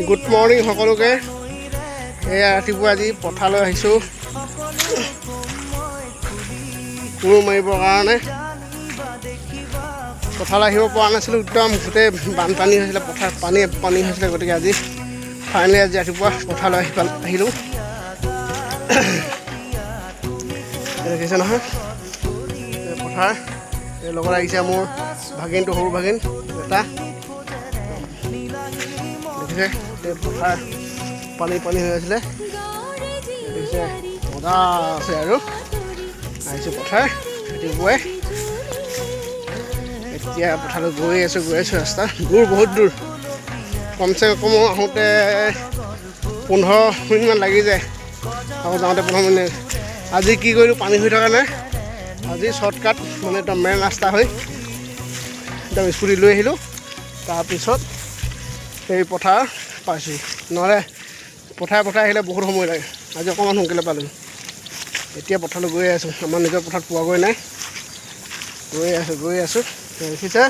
Good morning সকলোকে। এয়া ৰাতিপুৱা আজি পথাৰলৈ আহিছোঁ কোৰ মাৰিবৰ কাৰণে। পথাৰলৈ আহিব পৰা নাছিলোঁ, একদম গোটেই বানপানী হৈছিলে, পথাৰত পানী হৈছিলে। গতিকে আজি ফাইনেলি আজি ৰাতিপুৱা পথাৰলৈ আহিলোঁ। দেখিছে নহয় পথাৰ, এই লগত আহিছে মোৰ ভাগিনটো, সৰু ভাগিন এটা। দেখিছে পথাৰ পানী হৈ আছিলে, দেখিছে মজা আছে। আৰু আহিছোঁ পথাৰ ৰাতিপুৱাই। এতিয়া পথাৰলৈ গৈ আছোঁ ৰাস্তা দূৰ, বহুত দূৰ। কমচে কম আহোঁতে 15 মিনিটমান লাগি যায়, আকৌ যাওঁতে 15 মিনিট। আজি কি কৰিলোঁ, পানী হৈ থকা নাই। আজি শ্বৰ্টকাট মানে একদম মেইন ৰাস্তা হৈ একদম স্কুটি লৈ আহিলোঁ। তাৰপিছত সেই পথাৰ পাইছোঁ, নহ'লে পথাৰে আহিলে বহুত সময় লাগে। আজি অকণমান সোনকালে পালোঁ। এতিয়া পথাৰলৈ গৈ আছোঁ, আমাৰ নিজৰ পথাৰত পোৱাগৈ নাই। গৈ আছোঁ দেখিছে।